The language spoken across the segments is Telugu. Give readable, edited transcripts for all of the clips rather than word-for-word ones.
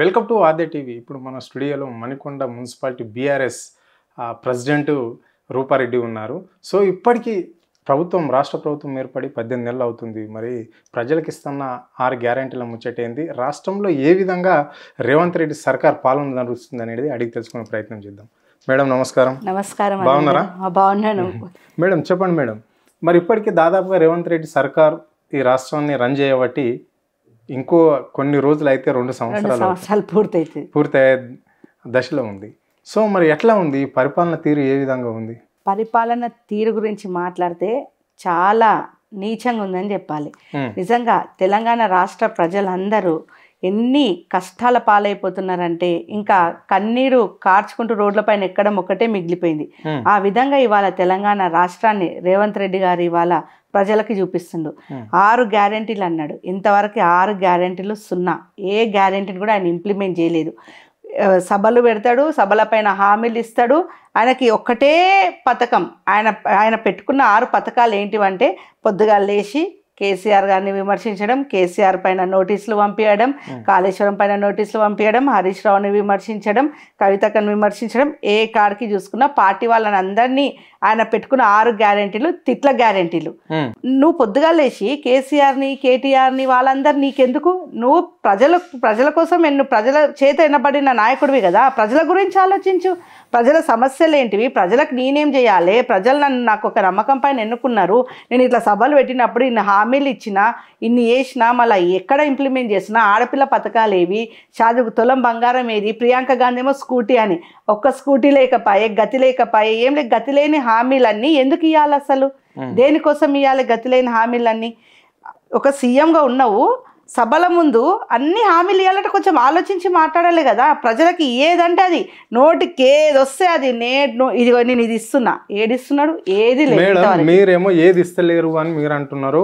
Welcome to Aadya TV. ఇప్పుడు మన స్టూడియోలో Manikonda municipality BRS president Rupa Reddy ఉన్నారు. సో ఇప్పటికీ రాష్ట్ర ప్రభుత్వం ఏర్పడి 18 నెలలు అవుతుంది. మరి ప్రజలకు ఇస్తున్న 6 గ్యారెంటీల ముచ్చటేంది, రాష్ట్రంలో ఏ విధంగా రేవంత్ రెడ్డి సర్కార్ పాలన నడుస్తుంది అనేది అడిగి తెలుసుకునే ప్రయత్నం చేద్దాం. మేడం నమస్కారం. నమస్కారం. బాగున్నారా? బాగున్నాను మేడం. చెప్పండి మేడం, మరి ఇప్పటికీ దాదాపుగా రేవంత్ రెడ్డి సర్కార్ ఈ రాష్ట్రాన్ని రన్ చేయబట్టి ఇంకో కొన్ని రోజులు అయితే 2 సంవత్సరాలు పూర్తయ్యే దశలో ఉంది. సో మరి ఎట్లా ఉంది పరిపాలన తీరు, ఏ విధంగా ఉంది? పరిపాలన తీరు గురించి మాట్లాడితే చాలా నీచంగా ఉందని చెప్పాలి. నిజంగా తెలంగాణ రాష్ట్ర ప్రజలందరూ ఎన్ని కష్టాల పాలైపోతున్నారంటే ఇంకా కన్నీరు కార్చుకుంటూ రోడ్లపైన ఎక్కడం ఒక్కటే మిగిలిపోయింది. ఆ విధంగా ఇవాళ తెలంగాణ రాష్ట్రాన్ని రేవంత్ రెడ్డి గారు ఇవాళ ప్రజలకి చూపిస్తుండు. 6 గ్యారెంటీలు అన్నాడు, ఇంతవరకు 6 గ్యారెంటీలు 0. ఏ గ్యారెంటీని కూడా ఆయన ఇంప్లిమెంట్ చేయలేదు. సభలు పెడతాడు, సభల పైన హామీలు ఇస్తాడు. ఆయనకి ఒక్కటే పథకం, ఆయన పెట్టుకున్న 6 పథకాలు ఏంటివంటే పొద్దుగా లేచి కేసీఆర్ గారిని విమర్శించడం, కేసీఆర్ పైన నోటీసులు పంపించడం, కాళేశ్వరం పైన నోటీసులు పంపించడం, హరీష్ రావుని విమర్శించడం, కవితకను విమర్శించడం, ఏ కాడికి చూసుకున్నా పార్టీ వాళ్ళని అందరినీ ఆయన పెట్టుకున్న 6 గ్యారెంటీలు తిట్ల గ్యారెంటీలు. నువ్వు పొద్దుగా లేచి కేసీఆర్ని, కేటీఆర్ని వాళ్ళందరూ నీకెందుకు? నువ్వు ప్రజల కోసం ప్రజల చేత ఎన్నబడిన నాయకుడివి కదా, ప్రజల గురించి ఆలోచించు. ప్రజల సమస్యలు ఏంటివి, ప్రజలకు నేనేం చేయాలి, ప్రజలు నాకు ఒక నమ్మకం పైన ఎన్నుకున్నారు, నేను ఇట్లా సభలు పెట్టినప్పుడు ఇన్ని హామీలు ఇచ్చినా, ఇన్ని వేసినా, మళ్ళీ ఎక్కడ ఇంప్లిమెంట్ చేసినా, ఆడపిల్ల పథకాలు ఏవి, షాదుకు తులం బంగారం ఏది, ప్రియాంక గాంధీ ఏమో స్కూటీ అని, ఒక్క స్కూటీ లేకపోయే, గతి లేకపోయే, ఏం లేదు, గతి లేని హామీలన్నీ ఎందుకు ఇవ్వాలి అసలు? దేనికోసం ఇవ్వాలి గతి లేని హామీలన్నీ? ఒక సీఎంగా ఉన్నావు, సభల ముందు అన్ని హామీలు ఇవ్వాలంటే కొంచెం ఆలోచించి మాట్లాడాలి కదా. ప్రజలకి ఏదంటే అది, నోటికి ఏది వస్తే అది ఇదిగో నేను ఇది ఇస్తున్నా, ఏడిస్తున్నాడు, ఏది లేదు. మీరేమో ఏది ఇస్తలేరు అని మీరు అంటున్నారు.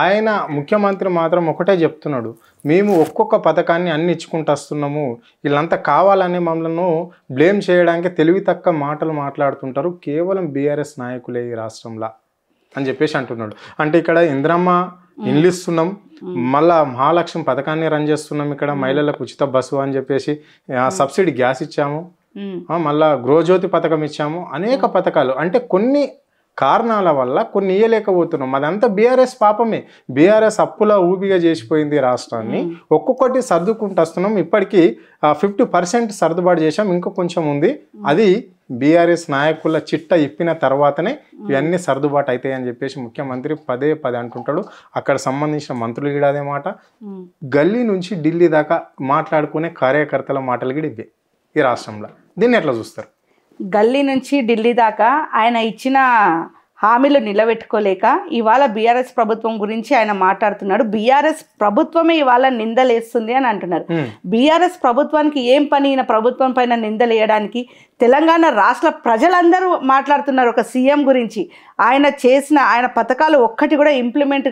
ఆయన ముఖ్యమంత్రి మాత్రం ఒకటే చెప్తున్నాడు, మేము ఒక్కొక్క పథకాన్ని అన్ని ఇచ్చుకుంటూ వస్తున్నాము, వీళ్ళంతా కావాలని మమ్మల్ని బ్లేమ్ చేయడానికి తెలివి తక్కువ మాటలు మాట్లాడుతుంటారు, కేవలం బీఆర్ఎస్ నాయకులే ఈ రాష్ట్రంలో అని చెప్పేసి అంటున్నాడు. అంటే ఇక్కడ ఇంద్రమ్మ ఇండ్లు ఇస్తున్నాం, మళ్ళా మహాలక్ష్మి పథకాన్ని రన్ చేస్తున్నాం, ఇక్కడ మహిళలకు ఉచిత బస్సు అని చెప్పేసి సబ్సిడీ గ్యాస్ ఇచ్చాము, మళ్ళా గృహజ్యోతి పథకం ఇచ్చాము, అనేక పథకాలు. అంటే కొన్ని కారణాల వల్ల కొన్ని ఇయ్యలేకపోతున్నాం. అదంతా బీఆర్ఎస్ పాపమే. బీఆర్ఎస్ అప్పుల ఊబిగా చేసిపోయింది రాష్ట్రాన్ని. ఒక్కొక్కటి సర్దుకుంటూ వస్తున్నాం. ఇప్పటికీ 50% సర్దుబాటు చేసాం, ఇంకా కొంచెం ఉంది. అది బీఆర్ఎస్ నాయకుల చిట్ట ఇప్పిన తర్వాతనే ఇవన్నీ సర్దుబాటు అవుతాయి అని చెప్పేసి ముఖ్యమంత్రి పదే అంటుంటాడు. అక్కడ సంబంధించిన మంత్రులు కూడా అదే మాట. గల్లీ నుంచి ఢిల్లీ దాకా మాట్లాడుకునే కార్యకర్తల మాటలు కూడా ఇవే ఈ రాష్ట్రంలో. దీన్ని ఎట్లా చూస్తారు? గల్లీ నుంచి ఢిల్లీ దాకా ఆయన ఇచ్చిన హామీలు నిలబెట్టుకోలేక ఇవాళ బీఆర్ఎస్ ప్రభుత్వం గురించి ఆయన మాట్లాడుతున్నాడు. బీఆర్ఎస్ ప్రభుత్వమే ఇవాళ నిందలేస్తుంది అని అంటున్నారు. బీఆర్ఎస్ ప్రభుత్వానికి ఏం పని ఈయన ప్రభుత్వం పైన నిందలేయడానికి? తెలంగాణ రాష్ట్ర ప్రజలందరూ మాట్లాడుతున్నారు ఒక సీఎం గురించి. ఆయన పథకాలు ఒక్కటి కూడా ఇంప్లిమెంట్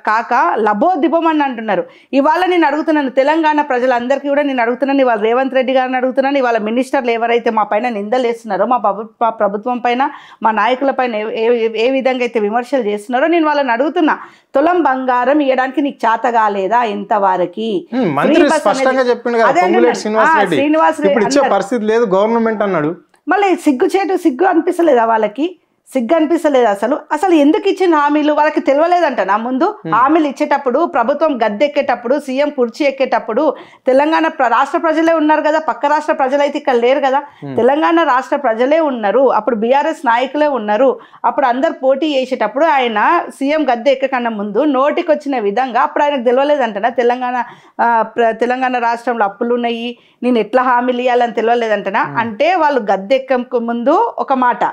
కాక లబోదిబం అని అంటున్నారు. ఇవాళ నేను అడుగుతున్నాను, తెలంగాణ ప్రజలందరికీ కూడా నేను అడుగుతున్నాను, ఇవాళ రేవంత్ రెడ్డి గారిని అడుగుతున్నాను, ఇవాళ మినిస్టర్లు ఎవరైతే మా పైన నిందలు వేస్తున్నారో, మా ప్రభుత్వం పైన, మా నాయకుల పైన ఏ విధంగా అయితే విమర్శలు చేస్తున్నారో నేను వాళ్ళని అడుగుతున్నా, తులం బంగారం ఇవ్వడానికి నీకు చేత కాలేదా ఇంతవరకు? శ్రీనివాస్ రెడ్డి మళ్ళీ సిగ్గు అనిపిస్తలేదా వాళ్ళకి? సిగ్గు అనిపిస్తలేదు అసలు ఎందుకు ఇచ్చిన హామీలు వాళ్ళకి తెలియలేదంట. నా ముందు హామీలు ఇచ్చేటప్పుడు, ప్రభుత్వం గద్దెక్కేటప్పుడు, సీఎం కుర్చీ ఎక్కేటప్పుడు తెలంగాణ రాష్ట్ర ప్రజలే ఉన్నారు కదా, పక్క రాష్ట్ర ప్రజలైతే ఇక్కడ లేరు కదా, తెలంగాణ రాష్ట్ర ప్రజలే ఉన్నారు. అప్పుడు బీఆర్ఎస్ నాయకులే ఉన్నారు. అప్పుడు అందరు పోటీ చేసేటప్పుడు ఆయన సీఎం గద్దె ఎక్కకన్నా ముందు నోటికి వచ్చిన విధంగా అప్పుడు ఆయనకు తెలియలేదంటనా తెలంగాణ రాష్ట్రంలో అప్పులు ఉన్నాయి, నేను ఎట్లా హామీలు ఇవ్వాలని తెలియలేదంటనా? అంటే వాళ్ళు గద్దెక్క ముందు ఒక మాట,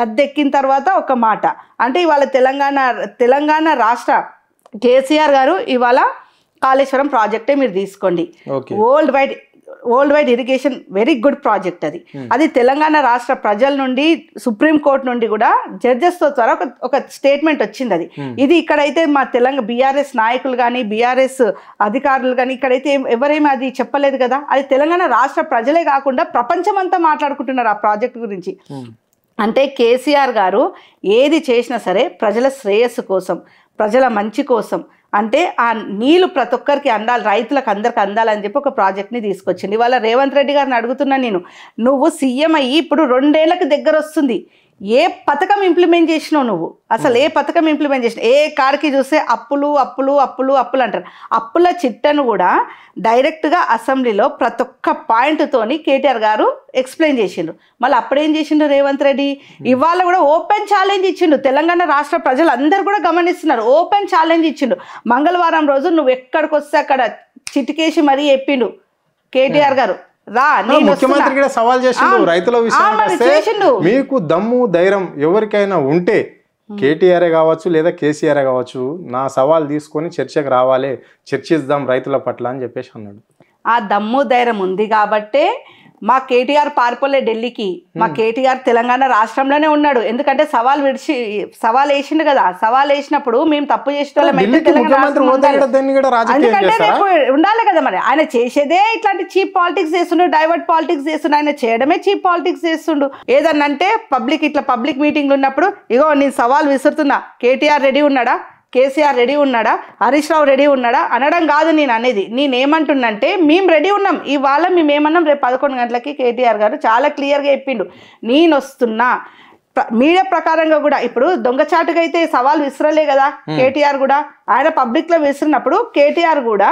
గద్దెక్కిన తర్వాత ఒక మాట. అంటే ఇవాళ తెలంగాణ రాష్ట్ర కేసీఆర్ గారు ఇవాళ కాళేశ్వరం ప్రాజెక్టే మీరు తీసుకోండి, world wide irrigation very good project అది తెలంగాణ రాష్ట్ర ప్రజల నుండి, సుప్రీంకోర్టు నుండి కూడా జడ్జెస్ తో ద్వారా ఒక స్టేట్మెంట్ వచ్చింది. ఇది ఇక్కడైతే మా బీఆర్ఎస్ నాయకులు కానీ, బీఆర్ఎస్ అధికారులు కానీ ఇక్కడైతే ఎవరేమీ అది చెప్పలేదు కదా. అది తెలంగాణ రాష్ట్ర ప్రజలే కాకుండా ప్రపంచం అంతా మాట్లాడుకుంటున్నారు ఆ ప్రాజెక్ట్ గురించి. అంటే కేసీఆర్ గారు ఏది చేసినా సరే ప్రజల శ్రేయస్సు కోసం, ప్రజల మంచి కోసం, అంటే ఆ నీళ్లు ప్రతి ఒక్కరికి అందాలి, రైతులకు అందరికి అందాలని చెప్పి ఒక ప్రాజెక్ట్ని తీసుకొచ్చింది. ఇవాళ రేవంత్ రెడ్డి గారిని అడుగుతున్నా నేను, నువ్వు సీఎం అయ్యి ఇప్పుడు 2 ఏళ్ళకి దగ్గర వస్తుంది, ఏ పథకం ఇంప్లిమెంట్ చేసినావు నువ్వు? అసలు ఏ పథకం ఇంప్లిమెంట్ చేసినావు? ఏ కాడికి చూస్తే అప్పులు అప్పులు అప్పులు అప్పులు అంటారు. అప్పుల చిట్టను కూడా డైరెక్ట్గా అసెంబ్లీలో ప్రతి ఒక్క పాయింట్తోని కేటీఆర్ గారు ఎక్స్ప్లెయిన్ చేసిండు. మళ్ళీ అప్పుడేం చేసిండు రేవంత్ రెడ్డి? ఇవాళ కూడా ఓపెన్ ఛాలెంజ్ ఇచ్చిండు. తెలంగాణ రాష్ట్ర ప్రజలందరూ కూడా గమనిస్తున్నారు. ఓపెన్ ఛాలెంజ్ ఇచ్చిండు. మంగళవారం రోజు నువ్వు ఎక్కడికి వస్తే అక్కడ చిటికేసి మరీ చెప్పిండు కేటీఆర్ గారు, రా ముఖ్యమంత్రి కూడా సవాల్ చేసిండు రైతుల విషయంలో. మీకు దమ్ము ధైర్యం ఎవరికైనా ఉంటే కేటీఆర్ కావచ్చు లేదా కేసీఆర్ కావచ్చు, నా సవాల్ తీసుకొని చర్చకు రావాలి, చర్చిద్దాం రైతుల పట్ల అని చెప్పేసి అన్నాడు. ఆ దమ్ము ధైర్యం ఉంది కాబట్టే మా కేటీఆర్ పారిపోలే ఢిల్లీకి. మా కేటీఆర్ తెలంగాణ రాష్ట్రంలోనే ఉన్నాడు. ఎందుకంటే సవాల్ వేసిండు కదా. సవాల్ వేసినప్పుడు మేము తప్పు చేసిన ఉండాలి కదా. మరి ఆయన చేసేదే ఇట్లాంటి చీప్ పాలిటిక్స్ చేస్తుండు, డైవర్ట్ పాలిటిక్స్ చేస్తుండు. ఆయన చేయడమే చీప్ పాలిటిక్స్ చేస్తుండు. ఏదన్నంటే పబ్లిక్ మీటింగ్లు ఉన్నప్పుడు, ఇగో నేను సవాల్ విసురుతున్నా, కేటీఆర్ రెడీ ఉన్నాడా, కేసీఆర్ రెడీ ఉన్నాడా, హరీష్ రావు రెడీ ఉన్నాడా అనడం కాదు నేను అనేది. నేనేమంటున్నంటే మేము రెడీ ఉన్నాం. ఇవాళ మేమేమన్నాం, రేపు 11 గంటలకి కేటీఆర్ గారు చాలా క్లియర్గా చెప్పిండు, నేను వస్తున్నా. మీడియా ప్రకారంగా కూడా ఇప్పుడు దొంగచాటుగా అయితే సవాల్ విసరలే కదా కేటీఆర్ కూడా. ఆయన పబ్లిక్లో విసిరినప్పుడు కేటీఆర్ కూడా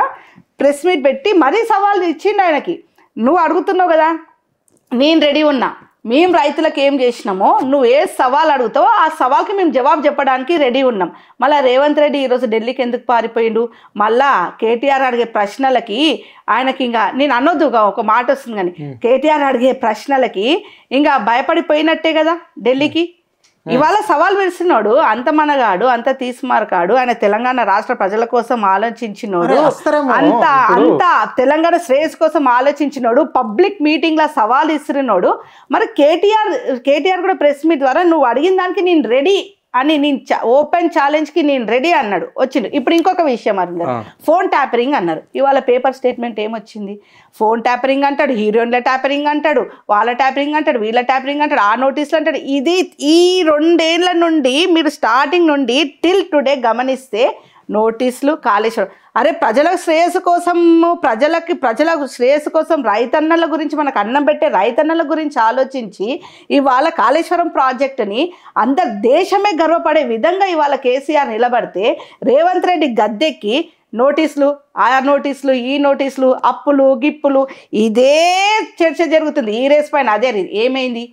ప్రెస్ మీట్ పెట్టి మరీ సవాల్ ఇచ్చిండు ఆయనకి. నువ్వు అడుగుతున్నావు కదా, నేను రెడీ ఉన్నా, మేము రైతులకు ఏం చేసినామో నువ్వు ఏ సవాల్ అడుగుతావో ఆ సవాల్కి మేము జవాబు చెప్పడానికి రెడీ ఉన్నాం. మళ్ళీ రేవంత్ రెడ్డి ఈరోజు ఢిల్లీకి ఎందుకు పారిపోయిండు? మళ్ళా కేటీఆర్ అడిగే ప్రశ్నలకి ఆయనకి ఇంకా నేను అనొద్దుగా ఒక మాట వస్తుంది కానీ, కేటీఆర్ అడిగే ప్రశ్నలకి ఇంకా భయపడిపోయినట్టే కదా ఢిల్లీకి. ఇవాళ సవాల్ విడిచినోడు, అంత మనగాడు, అంత తీసిమారకాడు, ఆయన తెలంగాణ రాష్ట్ర ప్రజల కోసం ఆలోచించినోడు, అంత తెలంగాణ శ్రేయస్ కోసం ఆలోచించినోడు, పబ్లిక్ మీటింగ్ లా సవాల్ ఇస్తున్నోడు. మరి కేటీఆర్ కూడా ప్రెస్ మీట్ ద్వారా నువ్వు అడిగిన దానికి నేను రెడీ అని, నేను ఓపెన్ ఛాలెంజ్కి నేను రెడీ అన్నాడు, వచ్చిండు. ఇప్పుడు ఇంకొక విషయం అన్నారు, ఫోన్ ట్యాపరింగ్ అన్నారు. ఇవాళ పేపర్ స్టేట్మెంట్ ఏమొచ్చింది? ఫోన్ ట్యాపరింగ్ అంటాడు, హీరోయిన్ల ట్యాపరింగ్ అంటాడు, వాళ్ళ ట్యాపరింగ్ అంటాడు, వీళ్ళ ట్యాపరింగ్ అంటాడు, ఆ నోటీసులు అంటాడు. ఇది ఈ 2 ఏళ్ల నుండి మీరు స్టార్టింగ్ నుండి టిల్ టుడే గమనిస్తే నోటీసులు, కాళేశ్వరం. అరే ప్రజల శ్రేయస్సు కోసము, ప్రజల శ్రేయస్సు కోసం రైతన్నల గురించి, మనకు అన్నం పెట్టే రైతన్నల గురించి ఆలోచించి ఇవాళ కాళేశ్వరం ప్రాజెక్టుని అందరు దేశమే గర్వపడే విధంగా ఇవాళ కేసీఆర్ నిలబడితే, రేవంత్ రెడ్డి గద్దెక్కి నోటీసులు, ఆ నోటీసులు, ఈ నోటీసులు, అప్పులు గిప్పులు, ఇదే చర్చ జరుగుతుంది. ఈ రేస్ పైన అదే ఏమైంది,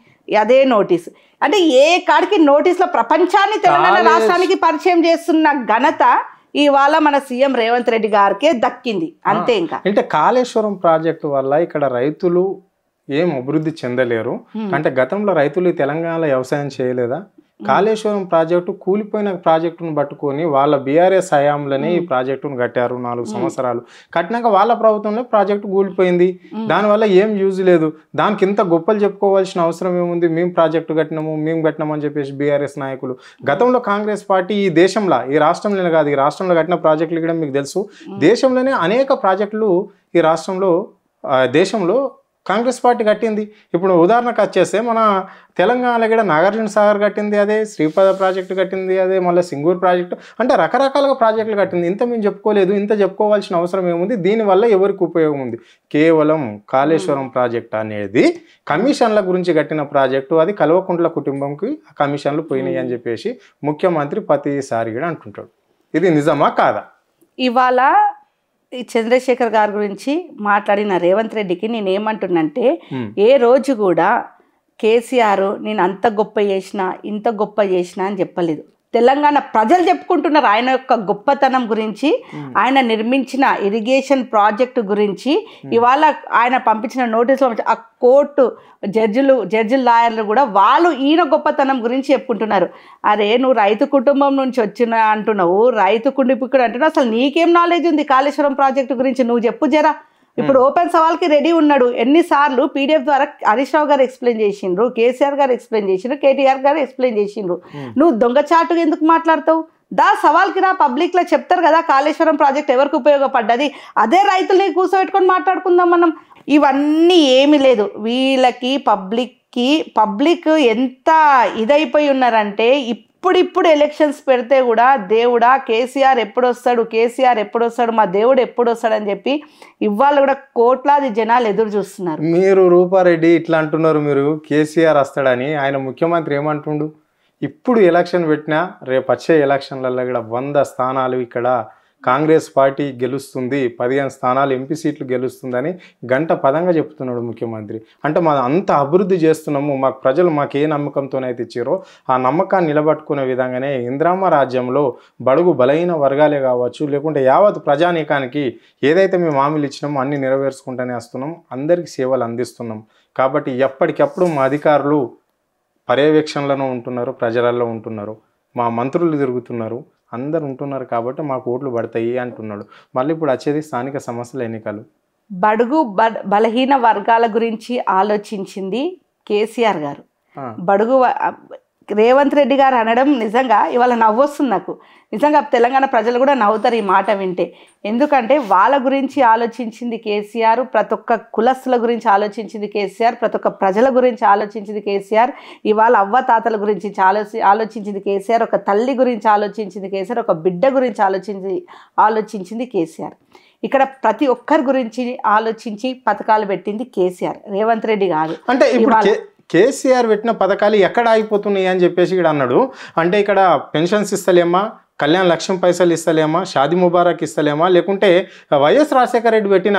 అదే నోటీసు. అంటే ఏ కాడికి నోటీసుల ప్రపంచాన్ని తెలంగాణ రాష్ట్రానికి పరిచయం చేస్తున్న ఘనత ఇవాళ మన సీఎం రేవంత్ రెడ్డి గారికే దక్కింది. అంతే. ఇంకా అంటే కాళేశ్వరం ప్రాజెక్టు వల్ల ఇక్కడ రైతులు ఏం అభివృద్ధి చెందలేరు అంటే, గతంలో రైతులు తెలంగాణలో వ్యవసాయం చేయలేదా? కాళేశ్వరం ప్రాజెక్టు కూలిపోయిన ప్రాజెక్టును పట్టుకొని వాళ్ళ బీఆర్ఎస్ హయాంలోనే ఈ ప్రాజెక్టును కట్టారు. 4 సంవత్సరాలు కట్టినాక వాళ్ళ ప్రభుత్వంలో ప్రాజెక్టు కూలిపోయింది. దానివల్ల ఏం యూజ్ లేదు. దానికి ఇంత గొప్పలు చెప్పుకోవాల్సిన అవసరం ఏముంది? మేము ప్రాజెక్టు కట్టినాము, మేము కట్టినామని చెప్పేసి బీఆర్ఎస్ నాయకులు. గతంలో కాంగ్రెస్ పార్టీ ఈ దేశంలో, ఈ రాష్ట్రంలోనే కాదు, ఈ రాష్ట్రంలో కట్టిన ప్రాజెక్టులు కూడా మీకు తెలుసు. దేశంలోనే అనేక ప్రాజెక్టులు ఈ రాష్ట్రంలో, దేశంలో కాంగ్రెస్ పార్టీ కట్టింది. ఇప్పుడు ఉదాహరణకు వచ్చేస్తే మన తెలంగాణలో కూడా నాగార్జున సాగర్ కట్టింది అదే, శ్రీపద ప్రాజెక్టు కట్టింది అదే, మళ్ళీ సింగూర్ ప్రాజెక్టు, అంటే రకరకాలుగా ప్రాజెక్టులు కట్టింది. ఇంత మేము చెప్పుకోలేదు, ఇంత చెప్పుకోవాల్సిన అవసరం ఏముంది? దీనివల్ల ఎవరికి ఉపయోగం ఉంది? కేవలం కాళేశ్వరం ప్రాజెక్ట్ అనేది కమిషన్ల గురించి కట్టిన ప్రాజెక్టు, అది కల్వకుంట్ల కుటుంబంకి కమిషన్లు పోయినాయి అని చెప్పేసి ముఖ్యమంత్రి ప్రతిసారి కూడా అంటుంటాడు. ఇది నిజమా కాదా? ఇవాళ ఈ చంద్రశేఖర్ గారి గురించి మాట్లాడిన రేవంత్ రెడ్డికి నేనేమంటున్నంటే, ఏ రోజు కూడా కేసీఆర్ నేను అంత గొప్ప చేసిన, ఇంత గొప్ప చేసిన అని చెప్పలేదు. తెలంగాణ ప్రజలు చెప్పుకుంటున్నారు ఆయన యొక్క గొప్పతనం గురించి, ఆయన నిర్మించిన ఇరిగేషన్ ప్రాజెక్టు గురించి. ఇవాళ ఆయన పంపించిన నోటీసులు ఆ కోర్టు జడ్జిలు లాయర్లు కూడా వాళ్ళు ఈయన గొప్పతనం గురించి చెప్పుకుంటున్నారు. అరే నువ్వు రైతు కుటుంబం నుంచి వచ్చిన అంటున్నావు, రైతు కుండిపుక్కుడు అంటున్నావు, అసలు నీకేం నాలెడ్జ్ ఉంది కాళేశ్వరం ప్రాజెక్టు గురించి? నువ్వు చెప్పు జరా. ఇప్పుడు ఓపెన్ సవాల్కి రెడీ ఉన్నాడు. ఎన్నిసార్లు పీడిఎఫ్ ద్వారా హరీష్ రావు గారు ఎక్స్ప్లెయిన్ చేసిండ్రు, కేసీఆర్ గారు ఎక్స్ప్లెయిన్ చేసిండ్రు, కేటీఆర్ గారు ఎక్స్ప్లెయిన్ చేసిండ్రు. నువ్వు దొంగచాటుగా ఎందుకు మాట్లాడతావు? సవాల్కి రా, పబ్లిక్లో చెప్తారు కదా కాళేశ్వరం ప్రాజెక్ట్ ఎవరికి ఉపయోగపడ్డది, అదే రైతుల్ని కూర్చోబెట్టుకొని మాట్లాడుకుందాం మనం. ఇవన్నీ ఏమీ లేదు. వీళ్ళకి పబ్లిక్ ఎంత ఇదైపోయి ఉన్నారంటే, ఇప్పుడిప్పుడు ఎలక్షన్స్ పెడితే కూడా దేవుడా కేసీఆర్ ఎప్పుడు వస్తాడు మా దేవుడు ఎప్పుడు వస్తాడని చెప్పి ఇవాళ కూడా కోట్లాది జనాలు ఎదురు చూస్తున్నారు. మీరు రూపారెడ్డి ఇట్లా అంటున్నారు, మీరు కేసీఆర్ వస్తాడని. ఆయన ముఖ్యమంత్రి ఏమంటుండు, ఇప్పుడు ఎలక్షన్ పెట్టినా రేపు వచ్చే ఎలక్షన్లలో కూడా 100 స్థానాలు ఇక్కడ కాంగ్రెస్ పార్టీ గెలుస్తుంది, 15 స్థానాలు ఎంపీ సీట్లు గెలుస్తుందని గంట పదంగా చెప్తున్నాడు ముఖ్యమంత్రి. అంటే మా అంత అభివృద్ధి చేస్తున్నాము, మాకు ప్రజలు మాకు ఏ నమ్మకంతోనైతే ఇచ్చారో ఆ నమ్మకాన్ని నిలబట్టుకునే విధంగానే ఇందిరమ్మ రాజ్యంలో బడుగు బలహీన వర్గాలే కావచ్చు, లేకుంటే యావత్ ప్రజానీకానికి ఏదైతే మేము హామీలు ఇచ్చినామో అన్ని నెరవేర్చుకుంటూనే వస్తున్నాం, అందరికీ సేవలు అందిస్తున్నాం. కాబట్టి ఎప్పటికప్పుడు మా అధికారులు పర్యవేక్షణలో ఉంటున్నారు, ప్రజలలో ఉంటున్నారు, మా మంత్రులు తిరుగుతున్నారు, అందరు ఉంటున్నారు కాబట్టి మాకు ఓట్లు పడతాయి అంటున్నాడు. మళ్ళీ ఇప్పుడు వచ్చేది స్థానిక సంస్థల ఎన్నికలు. బడుగు బలహీన వర్గాల గురించి ఆలోచించింది కేసీఆర్ గారు. బడుగు రేవంత్ రెడ్డి గారు అనడం నిజంగా ఇవాళ నవ్వొస్తుంది నాకు. నిజంగా తెలంగాణ ప్రజలు కూడా నవ్వుతారు ఈ మాట వింటే. ఎందుకంటే వాళ్ళ గురించి ఆలోచించింది కేసీఆర్, ప్రతి ఒక్క కులస్తుల గురించి ఆలోచించింది కేసీఆర్, ప్రతి ఒక్క ప్రజల గురించి ఆలోచించింది కేసీఆర్, ఇవాళ అవ్వ తాతల గురించి ఆలోచించింది కేసీఆర్, ఒక తల్లి గురించి ఆలోచించింది కేసీఆర్, ఒక బిడ్డ గురించి ఆలోచించింది కేసీఆర్. ఇక్కడ ప్రతి ఒక్కరి గురించి ఆలోచించి పథకాలు పెట్టింది కేసీఆర్, రేవంత్ రెడ్డి కాదు. అంటే ఇప్పుడు కేసీఆర్ పెట్టిన పథకాలు ఎక్కడ ఆగిపోతున్నాయి అని చెప్పేసి ఇక్కడ అన్నాడు. అంటే ఇక్కడ పెన్షన్స్ ఇస్తలేమా, కళ్యాణ లక్ష్యం పైసలు ఇస్తలేమా, షాదీ ముబారక్ ఇస్తలేమా, లేకుంటే వైఎస్ రాజశేఖర రెడ్డి పెట్టిన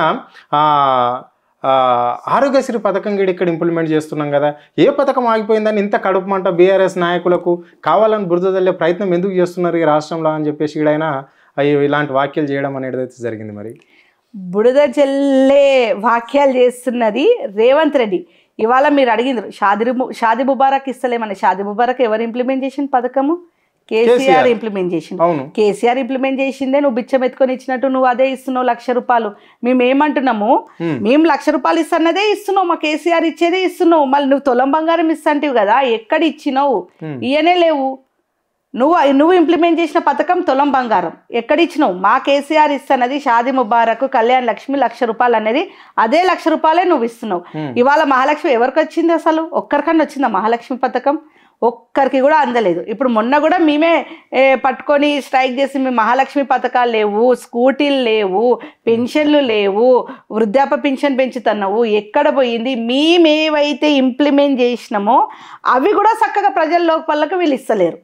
ఆరోగ్యశ్రీ పథకం కూడా ఇక్కడ ఇంప్లిమెంట్ చేస్తున్నాం కదా, ఏ పథకం ఆగిపోయిందని ఇంత కడుపుమంట బీఆర్ఎస్ నాయకులకు కావాలని బురద తల్లే ప్రయత్నం ఎందుకు చేస్తున్నారు ఈ రాష్ట్రంలో అని చెప్పేసి ఇక్కడ ఆయన ఇలాంటి వ్యాఖ్యలు చేయడం అనేది అయితే జరిగింది. మరి బురద జల్లే వ్యాఖ్యలు చేస్తున్నది రేవంత్ రెడ్డి. ఇవాళ మీరు అడిగిండ్రు షాదీ ముబారక్ ఇస్తలేమని. షాదీ ముబారక్ ఎవరు ఇంప్లిమెంట్ చేసిన పథకము? కేసీఆర్ ఇంప్లిమెంట్ చేసింది. కేసీఆర్ ఇంప్లిమెంట్ చేసిందే నువ్వు బిచ్చం ఎత్తుకొని ఇచ్చినట్టు నువ్వు అదే ఇస్తున్నావు 1,00,000 రూపాయలు. మేము ఏమంటున్నాము, మేము 1,00,000 రూపాయలు ఇస్తున్నదే ఇస్తున్నావు, మా కేసీఆర్ ఇచ్చేదే ఇస్తున్నావు. మళ్ళీ నువ్వు తులం బంగారం ఇస్తాంటివి కదా, ఎక్కడ ఇచ్చినావు? ఇయనే లేవు. నువ్వు ఇంప్లిమెంట్ చేసిన పథకం తులం బంగారం ఎక్కడ ఇచ్చినావు? మా కేసీఆర్ ఇస్తున్నది షాదీ ముబారక్, కళ్యాణ లక్ష్మి 1,00,000 రూపాయలు అనేది, అదే 1,00,000 రూపాయలే నువ్వు ఇస్తున్నావు. ఇవాళ మహాలక్ష్మి ఎవరికి వచ్చింది? అసలు ఒక్కరికన్నా వచ్చిందా మహాలక్ష్మి పథకం? ఒక్కరికి కూడా అందలేదు. ఇప్పుడు మొన్న కూడా మేమే పట్టుకొని స్ట్రైక్ చేసి మేము మహాలక్ష్మి పథకాలు లేవు, స్కూటీలు లేవు, పెన్షన్లు లేవు, వృద్ధాప్య పెన్షన్ పెంచుతున్నావు, ఎక్కడ పోయింది? మేమేవైతే ఇంప్లిమెంట్ చేసినామో అవి కూడా చక్కగా ప్రజల లోపలకు వీళ్ళు ఇస్తలేరు.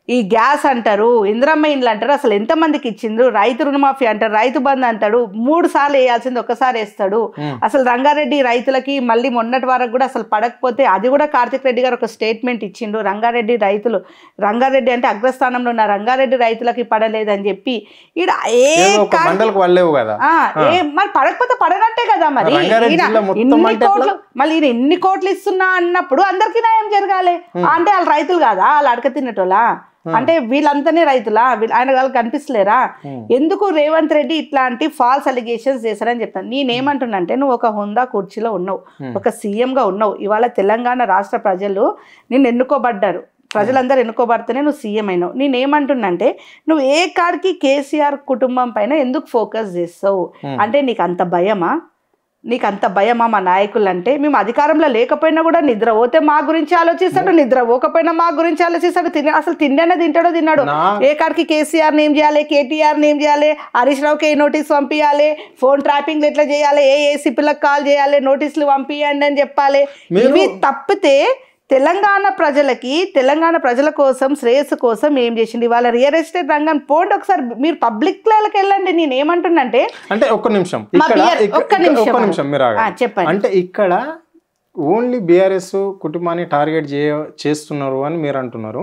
ఈ గ్యాస్ అంటారు, ఇందిరమ్మ ఇండ్లు అంటారు, అసలు ఎంతమందికి ఇచ్చిండ్రు? రైతు రుణమాఫీ అంటారు, రైతు బంధు అంటాడు, 3 సార్లు వేయాల్సింది ఒక్కసారి వేస్తాడు. అసలు రంగారెడ్డి రైతులకి మళ్ళీ మొన్నటి వరకు కూడా అసలు పడకపోతే అది కూడా కార్తిక్ రెడ్డి గారు ఒక స్టేట్మెంట్ ఇచ్చిండు. రంగారెడ్డి అంటే అగ్రస్థానంలో ఉన్న రంగారెడ్డి రైతులకి పడలేదని చెప్పి మరి పడకపోతే పడనట్టే కదా. మరి ఈయన ఎన్ని కోట్లు ఇస్తున్నా అన్నప్పుడు అందరికీ న్యాయం జరగాలి. అంటే వాళ్ళు రైతులు కాదా? వాళ్ళు అడక తిన్నటోలా? అంటే వీళ్ళంతానే రైతులా? ఆయన వాళ్ళకి కనిపిస్తలేరా? ఎందుకు రేవంత్ రెడ్డి ఇట్లాంటి ఫాల్స్ అలిగేషన్స్ చేశారని చెప్తాను. నేనేమంటున్నానంటే, నువ్వు ఒక హోందా కుర్చీలో ఉన్నావు, ఒక సీఎంగా ఉన్నావు. ఇవాళ తెలంగాణ రాష్ట్ర ప్రజలు నిన్ను ఎన్నుకోబడ్డారు, ప్రజలందరూ ఎన్నుకోబడితేనే నువ్వు సీఎం అయినావు. నేనేమంటున్నానంటే, నువ్వు ఏ కాడికి కేసీఆర్ కుటుంబం పైన ఎందుకు ఫోకస్ చేస్తావు? అంటే నీకు అంత భయమా మా నాయకులు అంటే? మేము అధికారంలో లేకపోయినా కూడా నిద్ర పోతే మా గురించి ఆలోచిస్తాడు, నిద్ర పోకపోయినా మా గురించి ఆలోచిస్తాడు. అసలు తిండేనా తిన్నాడు. ఏ కాడికి కేసీఆర్ నేమ్ చేయాలి, కేటీఆర్ నేమ్ చేయాలి, హరీష్ రావుకి ఏ నోటీస్ పంపించాలి, ఫోన్ ట్రాపింగ్ ఎట్లా చేయాలి, ఏ ఏసీపీలకు కాల్ చేయాలి, నోటీసులు పంపించండి అని చెప్పాలి. ఇవి తప్పితే తెలంగాణ ప్రజల కోసం, శ్రేయస్సు కోసం ఏం చేసింది? ఇవాళ రియల్ ఎస్టేట్ రంగం పోండి ఒకసారి, మీరు పబ్లిక్ లకి వెళ్ళండి. నేనేమంటున్నానంటే, అంటే ఒక్క నిమిషం చెప్పండి. అంటే ఇక్కడ ఓన్లీ బీఆర్ఎస్ కుటుంబాన్ని టార్గెట్ చేస్తున్నారు అని మీరు అంటున్నారు.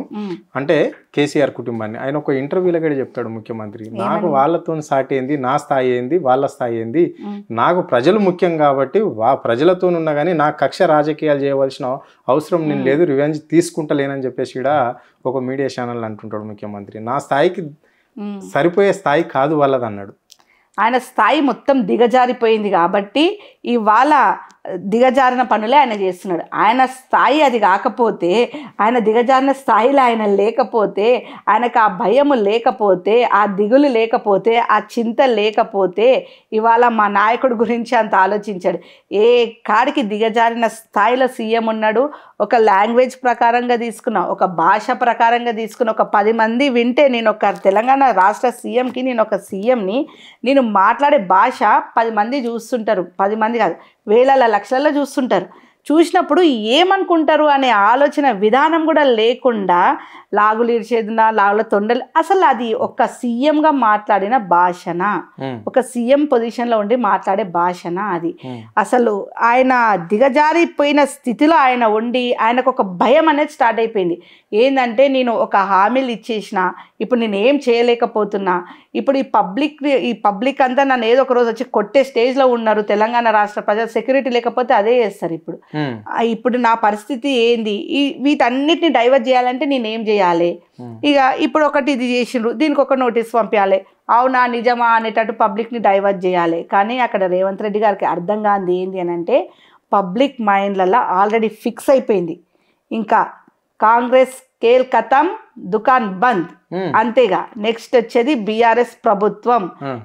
అంటే కేసీఆర్ కుటుంబాన్ని ఆయన ఒక ఇంటర్వ్యూలో కూడా చెప్తాడు ముఖ్యమంత్రి, నాకు వాళ్ళతో సాటి ఏంది, నా స్థాయి ఏంది, వాళ్ళ స్థాయి ఏంది, నాకు ప్రజలు ముఖ్యం కాబట్టి ప్రజలతో ఉన్నా కానీ నాకు కక్ష రాజకీయాలు చేయవలసిన అవసరం నేను లేదు, రివెంజ్ తీసుకుంటలేనని చెప్పేసి కూడా ఒక మీడియా ఛానల్ అంటుంటాడు ముఖ్యమంత్రి. నా స్థాయికి సరిపోయే స్థాయి కాదు వాళ్ళది అన్నాడు. ఆయన స్థాయి మొత్తం దిగజారిపోయింది కాబట్టి ఇవాళ దిగజారిన పనులే ఆయన చేస్తున్నాడు. ఆయన స్థాయి అది కాకపోతే, ఆయన దిగజారిన స్థాయిలో ఆయన లేకపోతే, ఆయనకు ఆ భయము లేకపోతే, ఆ దిగులు లేకపోతే, ఆ చింత లేకపోతే ఇవాళ మా నాయకుడి గురించి అంత ఆలోచించాడు. ఏ కాడికి దిగజారిన స్థాయిలో సీఎం ఉన్నాడు. ఒక లాంగ్వేజ్ ప్రకారంగా తీసుకున్నా, ఒక భాష ప్రకారంగా తీసుకున్న, ఒక 10 మంది వింటే, నేను ఒక తెలంగాణ రాష్ట్ర సీఎంకి, నేను ఒక సీఎంని, నేను మాట్లాడే భాష 10 మంది చూస్తుంటారు. 10 మంది కాదు, వేల లక్షలలో చూస్తుంటారు. చూసినప్పుడు ఏమనుకుంటారు అనే ఆలోచన విధానం కూడా లేకుండా లాగులు ఇడిచేదినా, లాగుల తొండలు, అసలు అది ఒక సీఎంగా మాట్లాడిన భాషన, ఒక సీఎం పొజిషన్లో ఉండి మాట్లాడే భాషన అది. అసలు ఆయన దిగజారిపోయిన స్థితిలో ఆయన ఉండి, ఆయనకు ఒక భయం అనేది స్టార్ట్ అయిపోయింది. ఏంటంటే, నేను ఒక హామీలు ఇచ్చేసిన, ఇప్పుడు నేను ఏం చేయలేకపోతున్నా, ఇప్పుడు ఈ పబ్లిక్ అంతా నన్ను ఏదో ఒక రోజు వచ్చి కొట్టే స్టేజ్లో ఉన్నారు. తెలంగాణ రాష్ట్ర ప్రజలు సెక్యూరిటీ లేకపోతే అదే చేస్తారు. ఇప్పుడు నా పరిస్థితి ఏంది, వీటన్నిటిని డైవర్ట్ చేయాలంటే నేను ఏం చేయాలి? ఇక ఇప్పుడు ఒకటి ఇది చేసిండ్రు, దీనికి ఒక నోటీస్ పంపించాలి, అవునా నిజమా అనేటట్టు పబ్లిక్ని డైవర్ట్ చేయాలి. కానీ అక్కడ రేవంత్ రెడ్డి గారికి అర్థం కాంది ఏంది అని అంటే, పబ్లిక్ మైండ్లలో ఆల్రెడీ ఫిక్స్ అయిపోయింది, ఇంకా కాంగ్రెస్ కేల్ కథం, దుకాన్ బంద్, అంతేగా. నెక్స్ట్ వచ్చేది బీఆర్ఎస్ ప్రభుత్వం.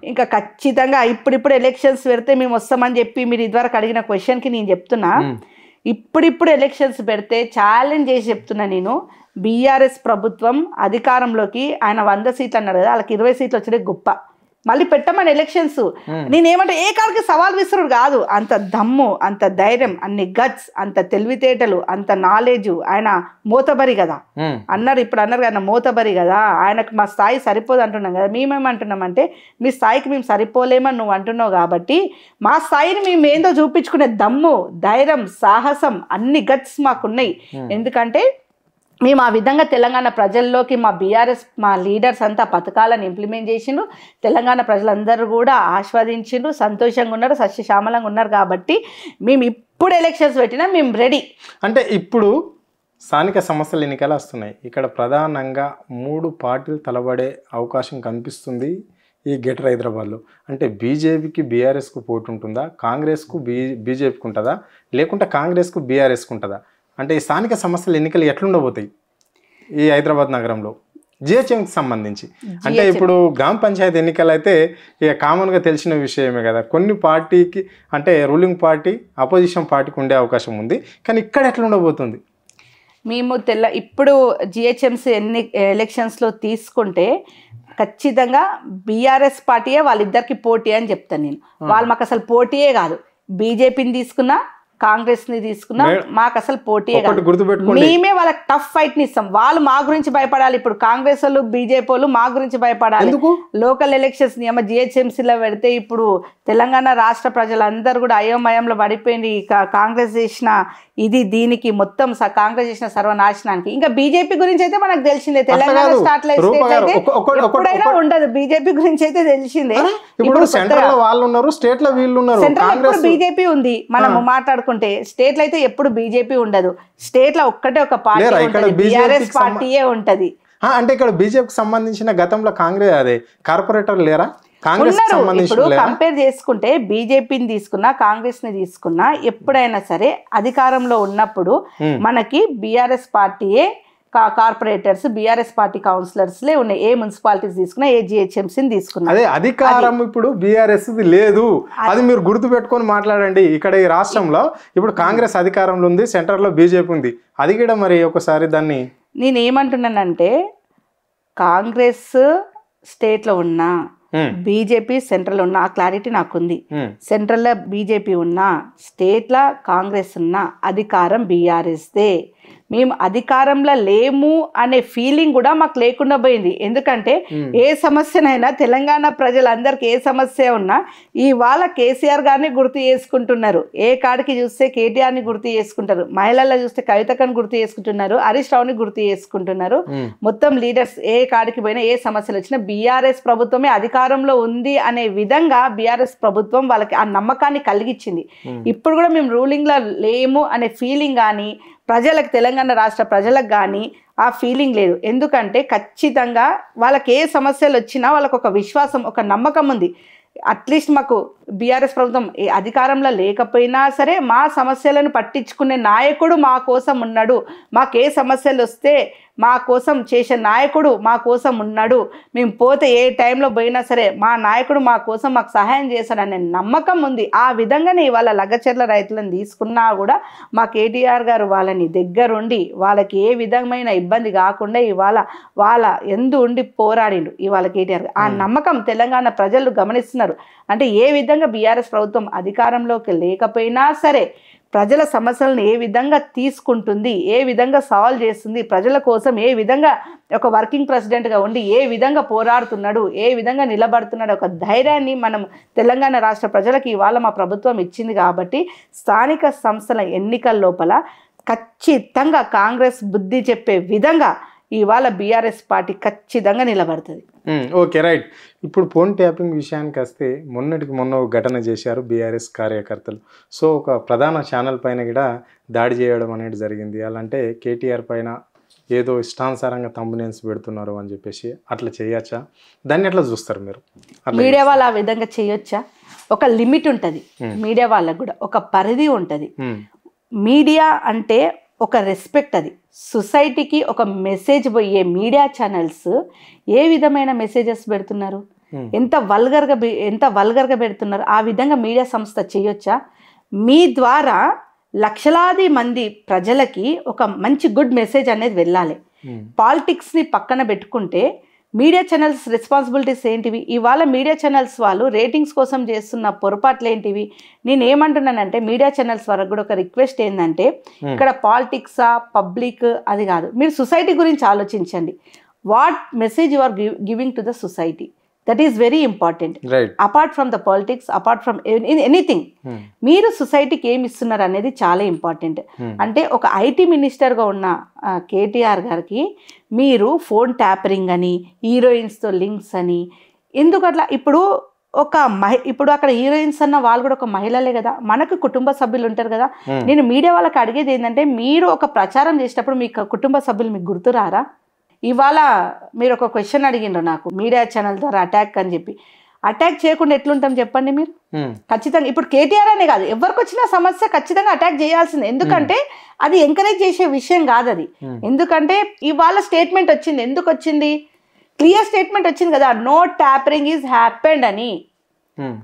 ఇంకా ఖచ్చితంగా ఇప్పుడు ఎలక్షన్స్ పెడితే మేము వస్తామని చెప్పి మీరు ఇదివరకు అడిగిన క్వశ్చన్కి నేను చెప్తున్నా, ఇప్పుడు ఎలక్షన్స్ పెడితే ఛాలెంజ్ చేసి చెప్తున్నా నేను, బీఆర్ఎస్ ప్రభుత్వం అధికారంలోకి, ఆయన 100 సీట్లు అన్నాడు కదా, వాళ్ళకి 20 సీట్లు వచ్చే గొప్ప, మళ్ళీ పెట్టమని ఎలక్షన్స్. నేనేమంటే ఏ కాడికి సవాల్ విసురుడు కాదు, అంత దమ్ము, అంత ధైర్యం, అన్ని గట్స్, అంత తెలివితేటలు, అంత నాలెడ్జ్, ఆయన మోతబరి కదా అన్నారు. ఇప్పుడు అన్నారు కదా మోతబరి కదా, ఆయనకు మా స్థాయి సరిపోదు అంటున్నాం కదా. మేమేమంటున్నామంటే, మీ స్థాయికి మేము సరిపోలేమని నువ్వు అంటున్నావు కాబట్టి, మా స్థాయిని మేము ఏందో చూపించుకునే దమ్ము, ధైర్యం, సాహసం, అన్ని గట్స్ మాకున్నాయి. ఎందుకంటే మేము ఆ విధంగా తెలంగాణ ప్రజల్లోకి మా బీఆర్ఎస్ మా లీడర్స్ అంతా పథకాలను ఇంప్లిమెంట్ చేసిండ్రు. తెలంగాణ ప్రజలందరూ కూడా ఆస్వాదించిండ్రు, సంతోషంగా ఉన్నారు, సస్యశ్యామలంగా ఉన్నారు. కాబట్టి మేము ఇప్పుడు ఎలక్షన్స్ పెట్టినా మేము రెడీ. అంటే ఇప్పుడు స్థానిక సమస్యలు ఎన్నికలు వస్తున్నాయి. ఇక్కడ ప్రధానంగా 3 పార్టీలు తలబడే అవకాశం కనిపిస్తుంది ఈ గ్రేటర్ హైదరాబాద్లో. అంటే బీజేపీకి బీఆర్ఎస్కు పోటీ ఉంటుందా, కాంగ్రెస్కు బీజేపీకి ఉంటుందా, లేకుంటే కాంగ్రెస్కు బీఆర్ఎస్కు ఉంటుందా? అంటే ఈ స్థానిక సమస్యలు ఎన్నికలు ఎట్లుండబోతాయి ఈ హైదరాబాద్ నగరంలో జిహెచ్ఎంకి సంబంధించి? అంటే ఇప్పుడు గ్రామ పంచాయతీ ఎన్నికలు అయితే ఇక కామన్గా తెలిసిన విషయమే కదా. కొన్ని పార్టీకి అంటే రూలింగ్ పార్టీ అపోజిషన్ పార్టీకి ఉండే అవకాశం ఉంది, కానీ ఇక్కడ ఎట్లా ఉండబోతుంది? మేము ఇప్పుడు జిహెచ్ఎంసీ ఎలక్షన్స్లో తీసుకుంటే ఖచ్చితంగా బీఆర్ఎస్ పార్టీయే వాళ్ళిద్దరికి పోటీ అని చెప్తాను నేను. వాళ్ళు మాకు అసలు పోటీయే కాదు. బీజేపీని తీసుకున్నా, కాంగ్రెస్ ని తీసుకున్నా మాకు అసలు పోటీ మేమే వాళ్ళకి టఫ్ ఫైట్ ని ఇస్తాం. వాళ్ళు మా గురించి భయపడాలి. ఇప్పుడు కాంగ్రెస్ వాళ్ళు బీజేపీ వాళ్ళు మా గురించి భయపడాలి. లోకల్ ఎలక్షన్స్ ని జిహెచ్ఎంసీలో పెడితే ఇప్పుడు తెలంగాణ రాష్ట్ర ప్రజలందరూ కూడా అయోమయంలో పడిపోయింది. కాంగ్రెస్ చేసిన దీనికి మొత్తం కాంగ్రెస్ చేసిన సర్వనాశనానికి. ఇంకా బీజేపీ గురించి అయితే మనకు తెలిసిందే, తెలంగాణ ఎప్పుడైనా ఉండదు. బీజేపీ గురించి అయితే తెలిసిందే. ఇప్పుడు సెంట్రల్ వాళ్ళు ఉన్నారు, స్టేట్ లో వీళ్ళు ఉన్నారు. సెంట్రల్ ఎప్పుడు బీజేపీ ఉంది. మనము మాట్లాడుకుంటే స్టేట్ లో అయితే ఎప్పుడు బీజేపీ ఉండదు. స్టేట్ లో ఒక్కటే ఒక పార్టీ ఉంటది, బీఆర్ఎస్ పార్టీయే ఉంటది. అంటే ఇక్కడ బీజేపీకి సంబంధించిన గతంలో కాంగ్రెస్ అదే కార్పొరేటర్ లేరా? ఇప్పుడు కంపేర్ చేసుకుంటే బీజేపీని తీసుకున్నా, కాంగ్రెస్ ని తీసుకున్నా, ఎప్పుడైనా సరే అధికారంలో ఉన్నప్పుడు మనకి బీఆర్ఎస్ పార్టీయే కార్పొరేటర్స్, బీఆర్ఎస్ పార్టీ కౌన్సిలర్స్ లే ఉన్నాయి. ఏ మున్సిపాలిటీస్ తీసుకున్నా, ఏ జిహెచ్ఎంసీని తీసుకున్నా. అదే అధికారం ఇప్పుడు బీఆర్ఎస్ లేదు. అది మీరు గుర్తు పెట్టుకొని మాట్లాడండి. ఇక్కడ ఈ రాష్ట్రంలో ఇప్పుడు కాంగ్రెస్ అధికారంలో ఉంది, సెంటర్ లో బీజేపీ ఉంది. అది కూడా మరి ఒకసారి దాన్ని నేనేమంటున్నానంటే, కాంగ్రెస్ స్టేట్ లో ఉన్నా, బీజేపీ సెంట్రల్ ఉన్నా, ఆ క్లారిటీ నాకుంది. సెంట్రల్ లో బీజేపీ ఉన్నా, స్టేట్ లో కాంగ్రెస్ ఉన్నా, అధికారం బీఆర్ఎస్దే. మేము అధికారంలో లేము అనే ఫీలింగ్ కూడా మాకు లేకుండా పోయింది. ఎందుకంటే ఏ సమస్యనైనా తెలంగాణ ప్రజలందరికీ ఏ సమస్య ఉన్నా ఇవాళ కేసీఆర్ గారిని గుర్తు చేసుకుంటున్నారు. ఏ కాడికి చూస్తే కేటీఆర్ని గుర్తు చేసుకుంటారు, మహిళల్లో చూస్తే కవితకని గుర్తు చేసుకుంటున్నారు, హరీష్ రావుని గుర్తు చేసుకుంటున్నారు. మొత్తం లీడర్స్ ఏ కాడికి పోయినా, ఏ సమస్యలు వచ్చినా బీఆర్ఎస్ ప్రభుత్వమే అధికారంలో ఉంది అనే విధంగా బీఆర్ఎస్ ప్రభుత్వం వాళ్ళకి ఆ నమ్మకాన్ని కలిగించింది. ఇప్పుడు కూడా మేము రూలింగ్లో లేము అనే ఫీలింగ్ కానీ ప్రజలకు, తెలంగాణ రాష్ట్ర ప్రజలకు కానీ ఆ ఫీలింగ్ లేదు. ఎందుకంటే ఖచ్చితంగా వాళ్ళకి ఏ సమస్యలు వచ్చినా వాళ్ళకు ఒక విశ్వాసం, ఒక నమ్మకం ఉంది. అట్లీస్ట్ మాకు బీఆర్ఎస్ ప్రభుత్వం అధికారంలో లేకపోయినా సరే మా సమస్యలను పట్టించుకునే నాయకుడు మా కోసం ఉన్నాడు, మాకు ఏ సమస్యలు వస్తే మా కోసం చేసే నాయకుడు మా కోసం ఉన్నాడు, మేము పోతే ఏ టైంలో పోయినా సరే మా నాయకుడు మా కోసం మాకు సహాయం చేశాడనే నమ్మకం ఉంది. ఆ విధంగానే ఇవాళ లగ్గచెర్ల రైతులను తీసుకున్నా కూడా మా కేటీఆర్ గారు వాళ్ళని దగ్గరుండి వాళ్ళకి ఏ విధమైన ఇబ్బంది కాకుండా ఇవాళ వాళ్ళ ఎందు ఉండి పోరాడిండు ఇవాళ కేటీఆర్. ఆ నమ్మకం తెలంగాణ ప్రజలు గమనిస్తున్నారు. అంటే ఏ విధంగా బీఆర్ఎస్ ప్రభుత్వం అధికారంలోకి లేకపోయినా సరే ప్రజల సమస్యలను ఏ విధంగా తీసుకుంటుంది, ఏ విధంగా సాల్వ్ చేస్తుంది, ప్రజల కోసం ఏ విధంగా ఒక వర్కింగ్ ప్రెసిడెంట్గా ఉండి ఏ విధంగా పోరాడుతున్నాడు, ఏ విధంగా నిలబడుతున్నాడు, ఒక ధైర్యాన్ని మనం తెలంగాణ రాష్ట్ర ప్రజలకు ఇవాళ మా ప్రభుత్వం ఇచ్చింది. కాబట్టి స్థానిక సంస్థల ఎన్నికల లోపల ఖచ్చితంగా కాంగ్రెస్ బుద్ధి చెప్పే విధంగా ఇవాళ బీఆర్ఎస్ పార్టీ ఖచ్చితంగా నిలబడుతుంది. Okay, right. ఇప్పుడు ఫోన్ ట్యాపింగ్ విషయానికి వస్తే మొన్నటికి మొన్న ఒక ఘటన చేశారు బీఆర్ఎస్ కార్యకర్తలు. సో ఒక ప్రధాన ఛానల్ పైన కూడా దాడి చేయడం అనేది జరిగింది. అలాంటే కేటీఆర్ పైన ఏదో ఇష్టానుసారంగా థంబ్నెయిల్స్ పెడుతున్నారు అని చెప్పేసి అట్లా చేయొచ్చా? దాన్ని ఎట్లా చూస్తారు మీరు? మీడియా వాళ్ళు ఆ విధంగా చేయొచ్చా? ఒక లిమిట్ ఉంటుంది మీడియా వాళ్ళకు కూడా, ఒక పరిధి ఉంటుంది. మీడియా అంటే ఒక రెస్పెక్ట్, అది సొసైటీకి ఒక మెసేజ్ పోయే మీడియా ఛానల్స్ ఏ విధమైన మెసేజెస్ పెడుతున్నారు, ఎంత వల్గర్గా పెడుతున్నారు. ఆ విధంగా మీడియా సంస్థ చేయొచ్చా? మీ ద్వారా లక్షలాది మంది ప్రజలకి ఒక మంచి గుడ్ మెసేజ్ అనేది వెళ్ళాలి. పాలిటిక్స్ని పక్కన పెట్టుకుంటే మీడియా ఛానల్స్ రెస్పాన్సిబిలిటీస్ ఏంటివి? ఇవాళ మీడియా ఛానల్స్ వాళ్ళు రేటింగ్స్ కోసం చేస్తున్న పొరపాట్లు ఏంటివి? నేను ఏమంటున్నానంటే మీడియా ఛానల్స్ వరకు కూడా ఒక రిక్వెస్ట్ ఏంటంటే, ఇక్కడ పాలిటిక్సా పబ్లిక్ అది కాదు, మీరు సొసైటీ గురించి ఆలోచించండి. What message you are giving to the society, that is very important. Apart from the politics, apart from anything, మీరు సొసైటీకి ఏమి ఇస్తున్నారు అనేది చాలా ఇంపార్టెంట్. అంటే ఒక ఐటీ మినిస్టర్గా ఉన్న కేటీఆర్ గారికి మీరు ఫోన్ ట్యాపరింగ్ అని, హీరోయిన్స్తో లింక్స్ అని ఎందుకు అట్లా? ఇప్పుడు అక్కడ హీరోయిన్స్ అన్న వాళ్ళు కూడా ఒక మహిళలే కదా, మనకు కుటుంబ సభ్యులు ఉంటారు కదా. నేను మీడియా వాళ్ళకి అడిగేది ఏంటంటే, మీరు ఒక ప్రచారం చేసేటప్పుడు మీ కుటుంబ సభ్యులు మీకు గుర్తురారా? ఇవాళ మీరు ఒక క్వశ్చన్ అడిగిండ్రు నాకు, మీడియా ఛానల్ ద్వారా అటాక్ అని చెప్పి. అటాక్ చేయకుండా ఎట్లుంటాం చెప్పండి మీరు? ఖచ్చితంగా ఇప్పుడు కేటీఆర్ అనే కాదు, ఎవరికి వచ్చిన సమస్య ఖచ్చితంగా అటాక్ చేయాల్సిందే. ఎందుకంటే అది ఎంకరేజ్ చేసే విషయం కాదు అది. ఎందుకంటే ఇవాళ స్టేట్మెంట్ వచ్చింది, ఎందుకు వచ్చింది? క్లియర్ స్టేట్మెంట్ వచ్చింది కదా, నో ట్యాపరింగ్ ఈజ్ హ్యాపెండ్ అని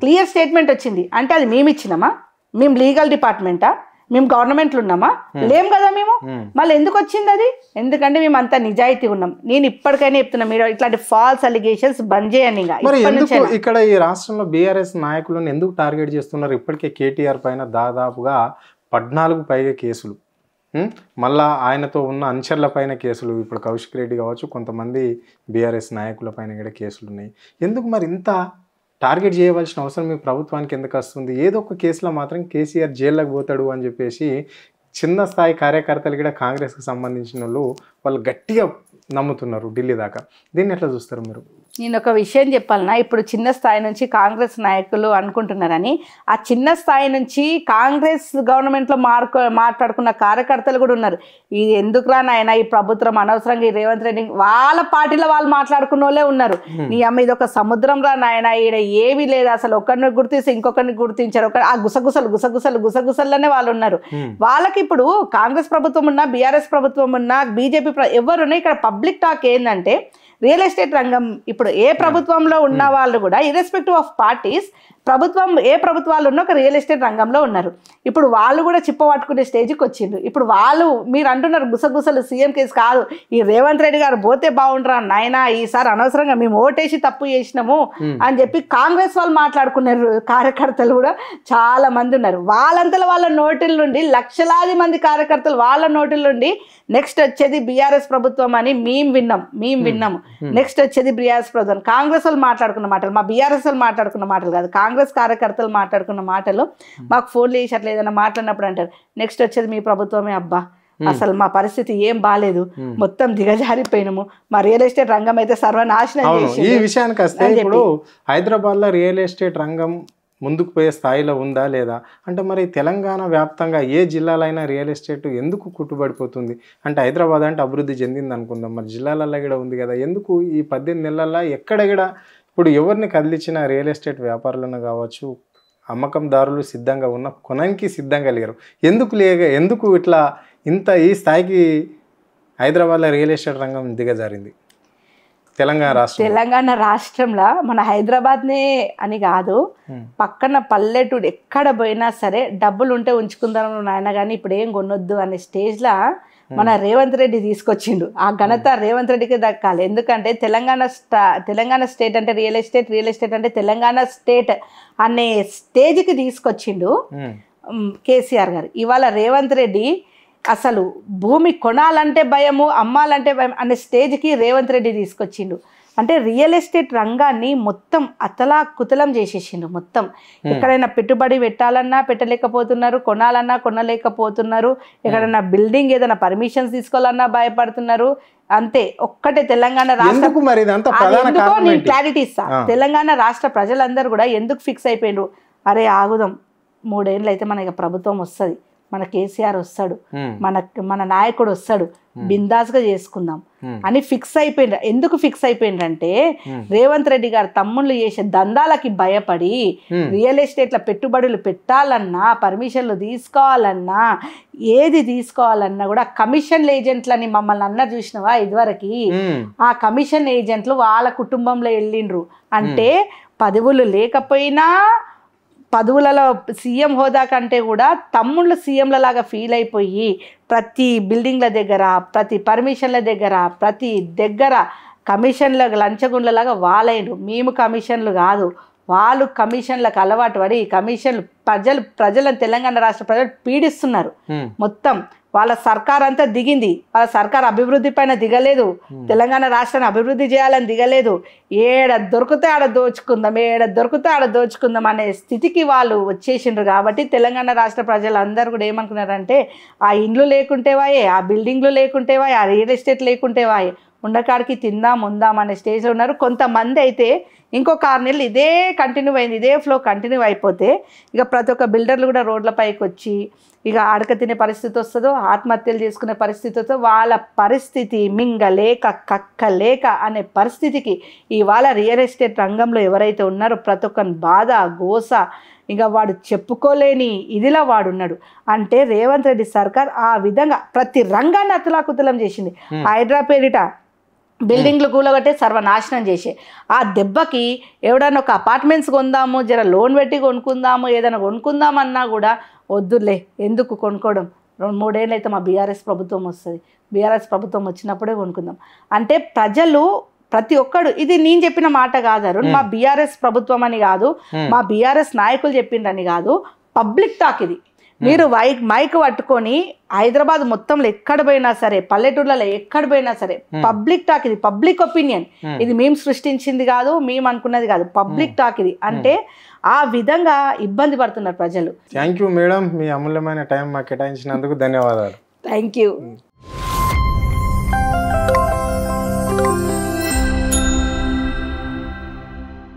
క్లియర్ స్టేట్మెంట్ వచ్చింది. అంటే అది మేము ఇచ్చినామా? మేము లీగల్ డిపార్ట్మెంటా? మేము గవర్నమెంట్లు ఉన్నామా? లేం కదా మేము. మళ్ళీ ఎందుకు వచ్చింది అది? ఎందుకంటే మేము అంతా నిజాయితీ ఉన్నాం. నేను ఇప్పటికైనా చెప్తున్నా, మీరు ఇట్లాంటి ఫాల్స్ అలిగేషన్స్ బంద్ చేయండి. ఇక్కడ ఈ రాష్ట్రంలో బీఆర్ఎస్ నాయకులను ఎందుకు టార్గెట్ చేస్తున్నారు? ఇప్పటికే కేటీఆర్ పైన దాదాపుగా 14 పైగా కేసులు, మళ్ళా ఆయనతో ఉన్న అనుచరుల పైన కేసులు, ఇప్పుడు కౌశిక్ రెడ్డి కావచ్చు, కొంతమంది బీఆర్ఎస్ నాయకుల పైన కూడా కేసులు ఉన్నాయి. ఎందుకు మరి ఇంత టార్గెట్ చేయవలసిన అవసరం మీ ప్రభుత్వానికి ఎందుకు వస్తుంది? ఏదో ఒక కేసులో మాత్రం కేసీఆర్ జైల్లోకి పోతాడు అని చెప్పేసి చిన్న స్థాయి కార్యకర్తలు కూడా కాంగ్రెస్కి సంబంధించిన వాళ్ళు గట్టిగా నమ్ముతున్నారు ఢిల్లీ దాకా. దీన్ని ఎట్లా చూస్తారు మీరు? నేను ఒక విషయం చెప్పాలన్నా, ఇప్పుడు చిన్న స్థాయి నుంచి కాంగ్రెస్ నాయకులు అనుకుంటున్నారని, ఆ చిన్న స్థాయి నుంచి కాంగ్రెస్ గవర్నమెంట్లో మాట్లాడుకున్న కార్యకర్తలు కూడా ఉన్నారు. ఇది ఎందుకురా నాయన ఈ ప్రభుత్వం అనవసరంగా, ఈ రేవంత్ రెడ్డి వాళ్ళ పార్టీలో వాళ్ళు మాట్లాడుకున్న వాళ్ళే ఉన్నారు. నీ అమ్మ ఇది ఒక సముద్రం రా నాయన, ఈడ ఏమీ లేదు అసలు, ఒకరిని గుర్తిస్తే ఇంకొకరిని గుర్తించారు, ఆ గుసగుసల్లోనే వాళ్ళు ఉన్నారు. వాళ్ళకి ఇప్పుడు కాంగ్రెస్ ప్రభుత్వం ఉన్నా, బీఆర్ఎస్ ప్రభుత్వం ఉన్నా, బీజేపీ ఎవరున్నా, ఇక్కడ పబ్లిక్ టాక్ ఏంటంటే రియల్ ఎస్టేట్ రంగం ఇప్పుడు ఏ ప్రభుత్వంలో ఉన్న వాళ్ళు కూడా ఇర్రెస్పెక్టివ్ ఆఫ్ పార్టీస్, ప్రభుత్వం ఏ ప్రభుత్వాలు ఉన్నా ఒక రియల్ ఎస్టేట్ రంగంలో ఉన్నారు. ఇప్పుడు వాళ్ళు కూడా చిప్ప పట్టుకునే స్టేజ్కి వచ్చిండ్రు. ఇప్పుడు వాళ్ళు మీరు అంటున్నారు గుసగుసలు సీఎం కేసు కాదు, ఈ రేవంత్ రెడ్డి గారు పోతే బాగుండరా నాయనా, ఈసారి అనవసరంగా మేము ఓటేసి తప్పు చేసినాము అని చెప్పి కాంగ్రెస్ వాళ్ళు మాట్లాడుకున్నారు. కార్యకర్తలు కూడా చాలా మంది ఉన్నారు. వాళ్ళంతలో వాళ్ళ నోటిల నుండి లక్షలాది మంది కార్యకర్తలు వాళ్ళ నోటిల నుండి నెక్స్ట్ వచ్చేది బీఆర్ఎస్ ప్రభుత్వం అని మేము విన్నాము. నెక్స్ట్ వచ్చేది బీఆర్ఎస్ ప్రభుత్వం. కాంగ్రెస్ వాళ్ళు మాట్లాడుకున్న మాటలు, మా బీఆర్ఎస్ వాళ్ళు మాట్లాడుకున్న మాటలు కాదు, కాంగ్రెస్ కార్యకర్తలు మాట్లాడుకున్న మాటలు. మాకు ఫోన్లు చేసి అట్లా ఏదైనా మాట్లాడినప్పుడు అంటారు నెక్స్ట్ వచ్చేది మీ ప్రభుత్వమే. అబ్బా అసలు మా పరిస్థితి ఏం బాలేదు, మొత్తం దిగజారిపోయినాము, మా రియల్ ఎస్టేట్ రంగం అయితే సర్వనాశనం. ఈ విషయానికి వస్తే ఇప్పుడు హైదరాబాద్ లో రియల్ ఎస్టేట్ రంగం ముందుకు పోయే స్థాయిలో ఉందా లేదా అంటే, మరి తెలంగాణ వ్యాప్తంగా ఏ జిల్లాలైనా రియల్ ఎస్టేట్ ఎందుకు కుట్టుబడిపోతుంది అంటే? హైదరాబాద్ అంటే అభివృద్ధి చెందింది అనుకుందాం, మరి జిల్లాలలో కూడా ఉంది కదా, ఎందుకు ఈ 18 నెలల్లో ఎక్కడ కూడా ఇప్పుడు ఎవరిని కదిలించిన రియల్ ఎస్టేట్ వ్యాపారులను కావచ్చు, అమ్మకందారులు సిద్ధంగా ఉన్న కొననికి సిద్ధంగా లేరు. ఎందుకు ఇట్లా ఈ స్థాయికి హైదరాబాద్లో రియల్ ఎస్టేట్ రంగం దిగజారింది? తెలంగాణ రాష్ట్రంలో మన హైదరాబాద్నే అని కాదు, పక్కన పల్లెటూరు ఎక్కడ పోయినా సరే డబ్బులు ఉంటే ఉంచుకుందాం నాయన కానీ ఇప్పుడు ఏం కొనొద్దు అనే స్టేజ్లో మన రేవంత్ రెడ్డి తీసుకొచ్చిండు. ఆ ఘనత రేవంత్ రెడ్డికి దక్కాలి. ఎందుకంటే తెలంగాణ స్టేట్ అంటే రియల్ ఎస్టేట్ అంటే తెలంగాణ స్టేట్ అనే స్టేజ్కి తీసుకొచ్చిండు కేసీఆర్ గారు. ఇవాళ రేవంత్ రెడ్డి అసలు భూమి కొనాలంటే భయము, అమ్మాలంటే భయం అనే స్టేజ్కి రేవంత్ రెడ్డి తీసుకొచ్చిండు. అంటే రియల్ ఎస్టేట్ రంగాన్ని మొత్తం అతలా కుతలం చేసేసిండు. మొత్తం ఎక్కడైనా పెట్టుబడి పెట్టాలన్నా పెట్టలేకపోతున్నారు, కొనాలన్నా కొనలేకపోతున్నారు, ఎక్కడైనా బిల్డింగ్ ఏదైనా పర్మిషన్స్ తీసుకోవాలన్నా భయపడుతున్నారు. అంతే ఒక్కటే తెలంగాణ రాష్ట్ర నేను క్లారిటీ ఇస్తా. తెలంగాణ రాష్ట్ర ప్రజలందరూ కూడా ఎందుకు ఫిక్స్ అయిపోయిండ్రు, అరే ఆగుదాం 3 ఏళ్ళు అయితే మన ప్రభుత్వం వస్తుంది, మన కేసీఆర్ వస్తాడు, మన నాయకుడు వస్తాడు, బిందాస్గా చేసుకుందాం అని ఫిక్స్ అయిపోయిండ్రు. ఎందుకు ఫిక్స్ అయిపోయిండ్రంటే రేవంత్ రెడ్డి గారు తమ్ముళ్ళు చేసే దందాలకి భయపడి రియల్ ఎస్టేట్ల పెట్టుబడులు పెట్టాలన్నా, పర్మిషన్లు తీసుకోవాలన్నా, ఏది తీసుకోవాలన్నా కూడా కమిషన్ ఏజెంట్లని మమ్మల్ని అన్నారు చూసినవా ఇదివరకు, ఆ కమిషన్ ఏజెంట్లు వాళ్ళ కుటుంబంలో వెళ్ళిండ్రు. అంటే పదవులు లేకపోయినా పదవులలో సీఎం హోదా కంటే కూడా తమ్ముళ్ళు సీఎంల లాగా ఫీల్ అయిపోయి ప్రతి బిల్డింగ్ల దగ్గర, ప్రతి పర్మిషన్ల దగ్గర, ప్రతి దగ్గర కమిషన్ల లంచగుండ్లలాగా వాళ్ళైండ్రు. మేము కమిషన్లు కాదు, వాళ్ళు కమిషన్లకు అలవాటు పడి కమిషన్లు ప్రజలను తెలంగాణ రాష్ట్ర ప్రజలు పీడిస్తున్నారు. మొత్తం వాళ్ళ సర్కార్ అంతా దిగింది, వాళ్ళ సర్కార్ అభివృద్ధి పైన దిగలేదు, తెలంగాణ రాష్ట్రాన్ని అభివృద్ధి చేయాలని దిగలేదు. ఏడ దొరికితే ఆడ దోచుకుందాం అనే స్థితికి వాళ్ళు వచ్చేసిండ్రు. కాబట్టి తెలంగాణ రాష్ట్ర ప్రజలందరూ కూడా ఏమనుకున్నారంటే ఆ ఇండ్లు లేకుంటేవాయే, ఆ బిల్డింగ్లు లేకుంటేవాయే, ఆ రియల్ ఎస్టేట్ లేకుంటేవాయే, ఉండకాడికి తిందాం ఉందాం అనే స్టేజ్లో ఉన్నారు. కొంతమంది అయితే ఇంకొక 6 నెలలు ఇదే కంటిన్యూ అయింది, ఇదే ఫ్లో కంటిన్యూ అయిపోతే ఇక ప్రతి ఒక్క బిల్డర్లు కూడా రోడ్లపైకి వచ్చి ఇక ఆడక తినే పరిస్థితి వస్తుందో, ఆత్మహత్యలు చేసుకునే పరిస్థితి వస్తుందో, వాళ్ళ పరిస్థితి మింగలేక కక్కలేక అనే పరిస్థితికి ఇవాళ రియల్ ఎస్టేట్ రంగంలో ఎవరైతే ఉన్నారో ప్రతి ఒక్క బాధ గోస ఇక వాడు చెప్పుకోలేని ఇదిలా వాడున్నాడు. అంటే రేవంత్ రెడ్డి సర్కార్ ఆ విధంగా ప్రతి రంగాన్ని అతలాకుతలం చేసింది. హైదరాబాద్ బిల్డింగ్లు కూలగట్టే సర్వనాశనం చేసే ఆ దెబ్బకి ఎవడన్నా ఒక అపార్ట్మెంట్స్ కొందాము, జర లోన్ పెట్టి కొనుక్కుందాము, ఏదైనా కొనుక్కుందామన్నా కూడా వద్దులే, ఎందుకు కొనుక్కోవడం, 2-3 ఏళ్ళు అయితే మా బీఆర్ఎస్ ప్రభుత్వం వస్తుంది, బీఆర్ఎస్ ప్రభుత్వం వచ్చినప్పుడే కొనుక్కుందాం. అంటే ప్రజలు ప్రతి ఒక్కడు, ఇది నేను చెప్పిన మాట కాదు అరుణ్, మా బీఆర్ఎస్ ప్రభుత్వం అని కాదు, మా బీఆర్ఎస్ నాయకులు చెప్పిండ్రని కాదు, పబ్లిక్ టాక్ ఇది. మీరు మైక్ పట్టుకొని హైదరాబాద్ మొత్తంలో ఎక్కడ పోయినా సరే, పల్లెటూర్లలో ఎక్కడ పోయినా సరే పబ్లిక్ టాక్ ఇది, పబ్లిక్ ఒపీనియన్ ఇది. మేము సృష్టించింది కాదు, మేము అనుకున్నది కాదు, పబ్లిక్ టాక్ ఇది. అంటే ఆ విధంగా ఇబ్బంది పడుతున్నారు ప్రజలు. థ్యాంక్ యూ మేడం, మీ అమూల్యమైన టైం మాకు కేటాయించినందుకు ధన్యవాదాలు. Thank you.